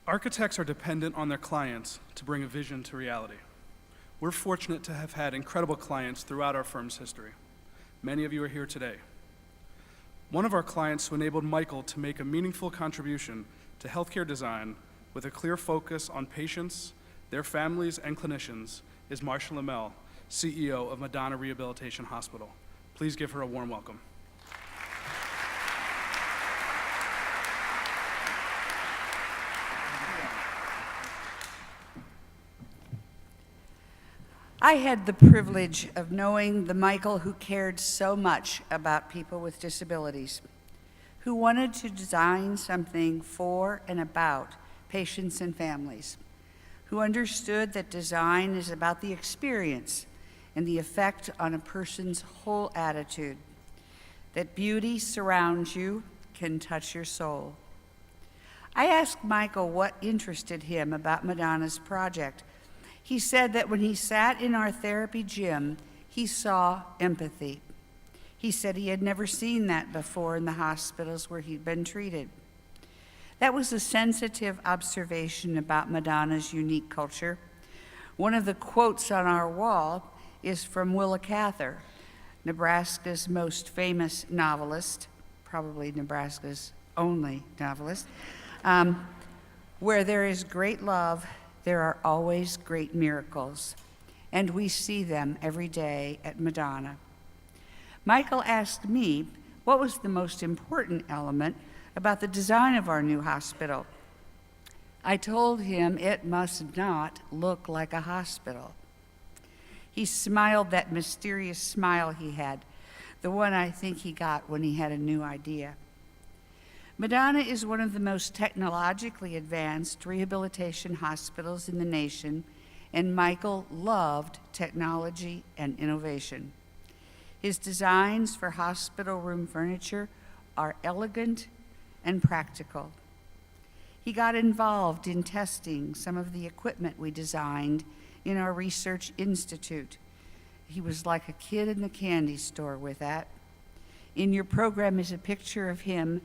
Architects are dependent on their clients to bring a vision to reality. We're fortunate to have had incredible clients throughout our firm's history. Many of you are here today. One of our clients who enabled Michael to make a meaningful contribution to healthcare design with a clear focus on patients, their families, and clinicians is Marsha Lommel, CEO of Madonna Rehabilitation Hospital. Please give her a warm welcome. I had the privilege of knowing the Michael who cared so much about people with disabilities, who wanted to design something for and about patients and families, who understood that design is about the experience and the effect on a person's whole attitude, that beauty surrounds you, can touch your soul. I asked Michael what interested him about Madonna's project. He said that when he sat in our therapy gym, he saw empathy. He said he had never seen that before in the hospitals where he'd been treated. That was a sensitive observation about Madonna's unique culture. One of the quotes on our wall is from Willa Cather, Nebraska's most famous novelist, probably Nebraska's only novelist. Where there is great love, there are always great miracles, and we see them every day at Madonna. Michael asked me what was the most important element about the design of our new hospital. I told him it must not look like a hospital. He smiled that mysterious smile he had, the one I think he got when he had a new idea. Madonna is one of the most technologically advanced rehabilitation hospitals in the nation, and Michael loved technology and innovation. His designs for hospital room furniture are elegant and practical. He got involved in testing some of the equipment we designed in our research institute. He was like a kid in the candy store with that. In your program is a picture of him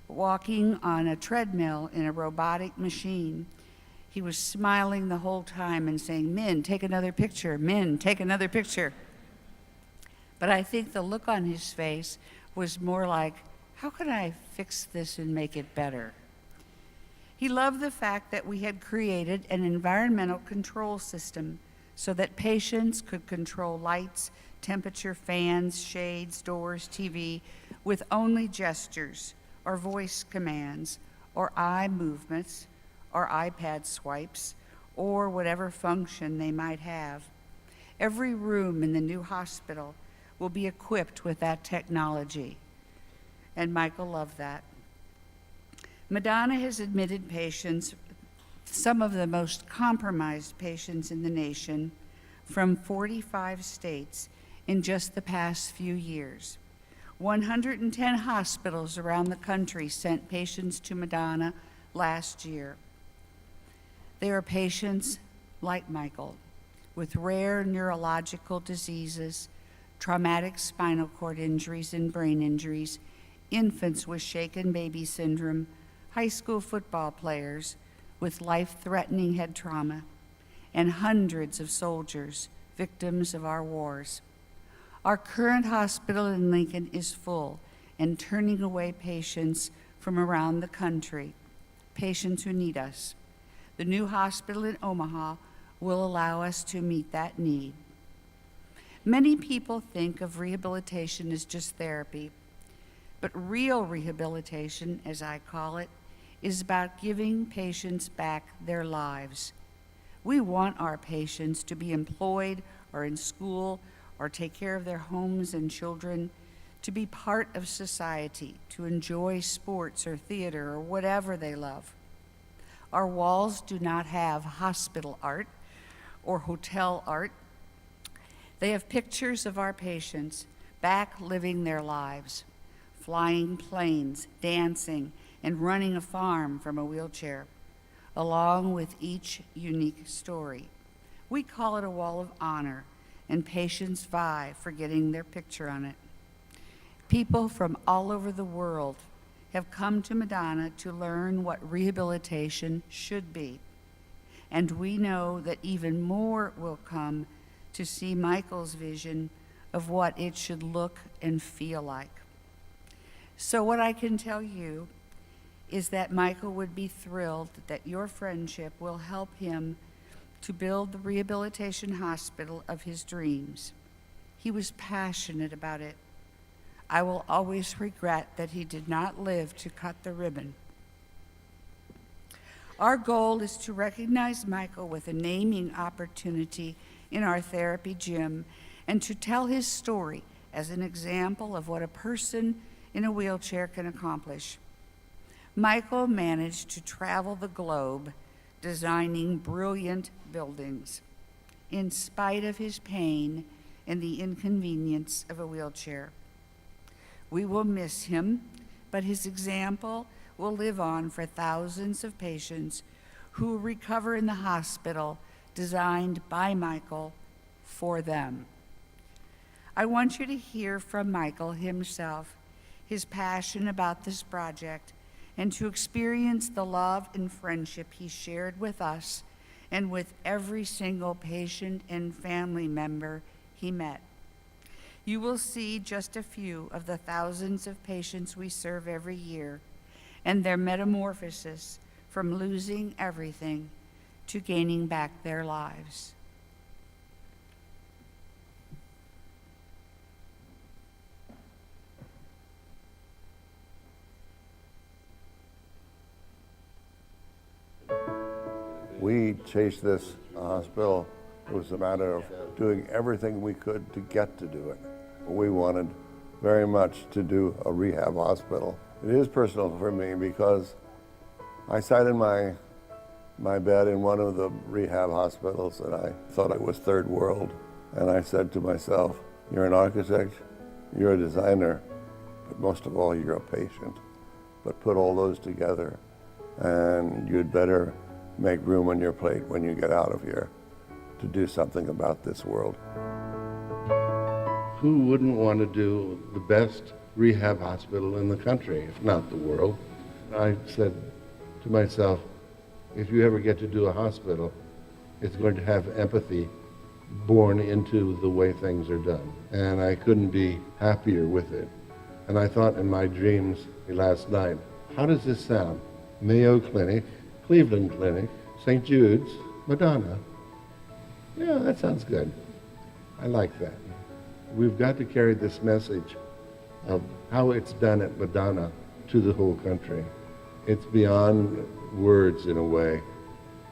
walking on a treadmill in a robotic machine. He was smiling the whole time and saying, "Min, take another picture. Min, take another picture." But I think the look on his face was more like, how can I fix this and make it better? He loved the fact that we had created an environmental control system so that patients could control lights, temperature, fans, shades, doors, TV with only gestures or voice commands or eye movements or iPad swipes or whatever function they might have. Every room in the new hospital will be equipped with that technology, and Michael loved that. Madonna has admitted patients, some of the most compromised patients in the nation, from 45 states in just the past few years. 110 hospitals around the country sent patients to Madonna last year. They are patients like Michael with rare neurological diseases, traumatic spinal cord injuries and brain injuries, infants with shaken baby syndrome, high school football players with life-threatening head trauma, and hundreds of soldiers, victims of our wars. Our current hospital in Lincoln is full and turning away patients from around the country, patients who need us. The new hospital in Omaha will allow us to meet that need. Many people think of rehabilitation as just therapy, but real rehabilitation, as I call it, is about giving patients back their lives. We want our patients to be employed or in school or take care of their homes and children, to be part of society, to enjoy sports or theater or whatever they love. Our walls do not have hospital art or hotel art. They have pictures of our patients back living their lives, flying planes, dancing, and running a farm from a wheelchair, along with each unique story. We call it a wall of honor, and patients vie for getting their picture on it. People from all over the world have come to Madonna to learn what rehabilitation should be. And we know that even more will come to see Michael's vision of what it should look and feel like. So what I can tell you is that Michael would be thrilled that your friendship will help him to build the rehabilitation hospital of his dreams. He was passionate about it. I will always regret that he did not live to cut the ribbon. Our goal is to recognize Michael with a naming opportunity in our therapy gym and to tell his story as an example of what a person in a wheelchair can accomplish. Michael managed to travel the globe designing brilliant buildings in spite of his pain and the inconvenience of a wheelchair. We will miss him, but his example will live on for thousands of patients who will recover in the hospital designed by Michael for them. I want you to hear from Michael himself, his passion about this project, and to experience the love and friendship he shared with us and with every single patient and family member he met. You will see just a few of the thousands of patients we serve every year and their metamorphosis from losing everything to gaining back their lives. We chased this hospital. It was a matter of doing everything we could to get to do it. We wanted very much to do a rehab hospital. It is personal for me because I sat in my bed in one of the rehab hospitals and I thought I was third world. And I said to myself, you're an architect, you're a designer, but most of all, you're a patient. But put all those together and you'd better make room on your plate when you get out of here to do something about this world. Who wouldn't want to do the best rehab hospital in the country, if not the world? I said to myself, if you ever get to do a hospital, it's going to have empathy born into the way things are done. And I couldn't be happier with it. And I thought in my dreams last night, how does this sound? Mayo Clinic, Cleveland Clinic, St. Jude's, Madonna. Yeah, that sounds good. I like that. We've got to carry this message of how it's done at Madonna to the whole country. It's beyond words in a way,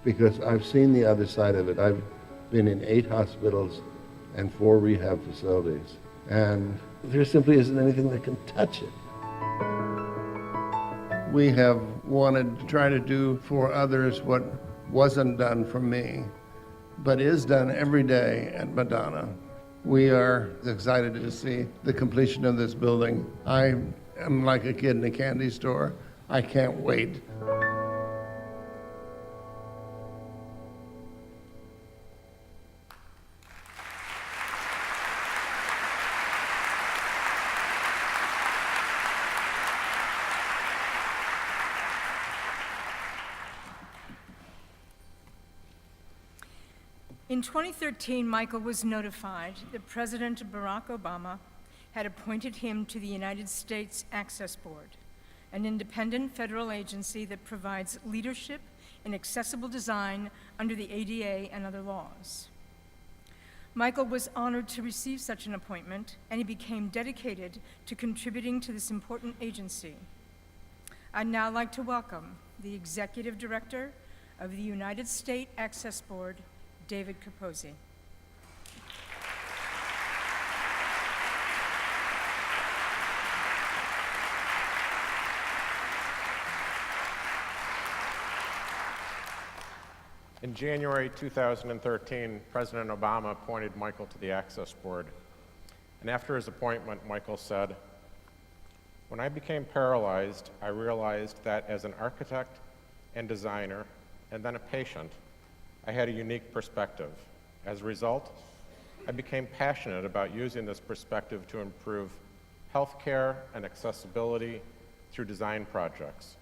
because I've seen the other side of it. I've been in 8 hospitals and 4 rehab facilities, and there simply isn't anything that can touch it. We have wanted to try to do for others what wasn't done for me, but is done every day at Madonna. We are excited to see the completion of this building. I am like a kid in a candy store. I can't wait. In 2013, Michael was notified that President Barack Obama had appointed him to the United States Access Board, an independent federal agency that provides leadership in accessible design under the ADA and other laws. Michael was honored to receive such an appointment, and he became dedicated to contributing to this important agency. I'd now like to welcome the Executive Director of the United States Access Board, David Capozzi. In January 2013, President Obama appointed Michael to the Access Board. And after his appointment, Michael said, "When I became paralyzed, I realized that as an architect and designer, and then a patient, I had a unique perspective. As a result, I became passionate about using this perspective to improve healthcare and accessibility through design projects.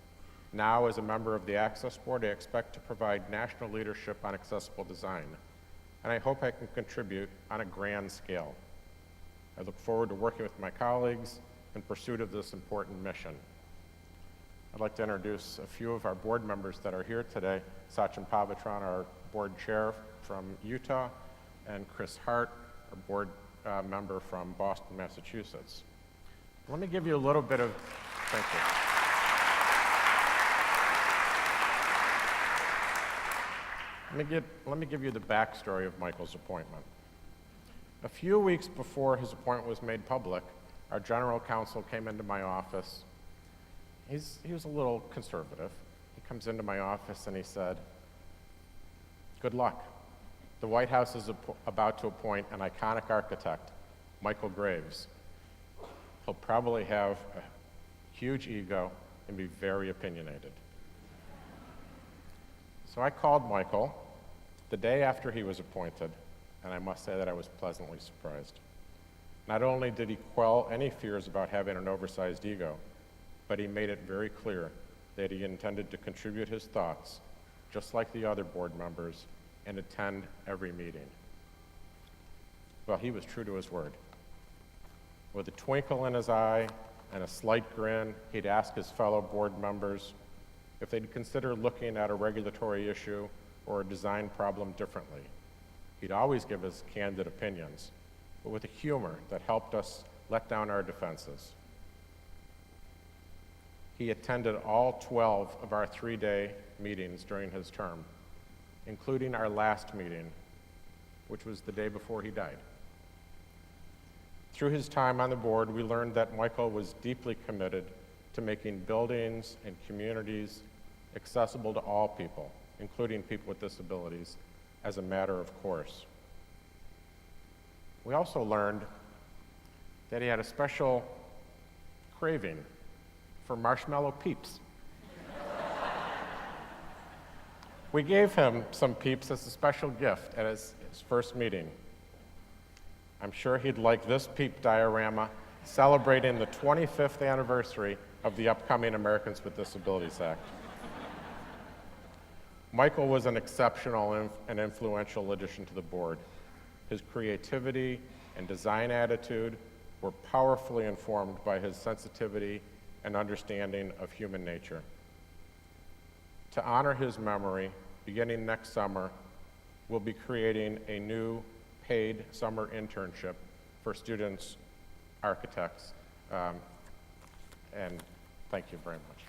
Now, as a member of the Access Board, I expect to provide national leadership on accessible design, and I hope I can contribute on a grand scale. I look forward to working with my colleagues in pursuit of this important mission. I'd like to introduce a few of our board members that are here today. Sachin Pavitran, our board chair from Utah, and Chris Hart, our board member from Boston, Massachusetts. Let me give you a little bit of, thank you. Let me give you the backstory of Michael's appointment. A few weeks before his appointment was made public, our general counsel came into my office. He was a little conservative. He comes into my office and he said, "Good luck. The White House is about to appoint an iconic architect, Michael Graves. He'll probably have a huge ego and be very opinionated." So I called Michael the day after he was appointed, and I must say that I was pleasantly surprised. Not only did he quell any fears about having an oversized ego, but he made it very clear that he intended to contribute his thoughts, just like the other board members, and attend every meeting. Well, he was true to his word. With a twinkle in his eye and a slight grin, he'd ask his fellow board members if they'd consider looking at a regulatory issue or a design problem differently. He'd always give his candid opinions, but with a humor that helped us let down our defenses. He attended all 12 of our 3-day meetings during his term, including our last meeting, which was the day before he died. Through his time on the board, we learned that Michael was deeply committed to making buildings and communities accessible to all people, including people with disabilities, as a matter of course. We also learned that he had a special craving for marshmallow Peeps. We gave him some Peeps as a special gift at his first meeting. I'm sure he'd like this Peep diorama celebrating the 25th anniversary of the upcoming Americans with Disabilities Act. Michael was an exceptional and influential addition to the board. His creativity and design attitude were powerfully informed by his sensitivity and understanding of human nature. To honor his memory, beginning next summer, we'll be creating a new paid summer internship for students, architects, and thank you very much.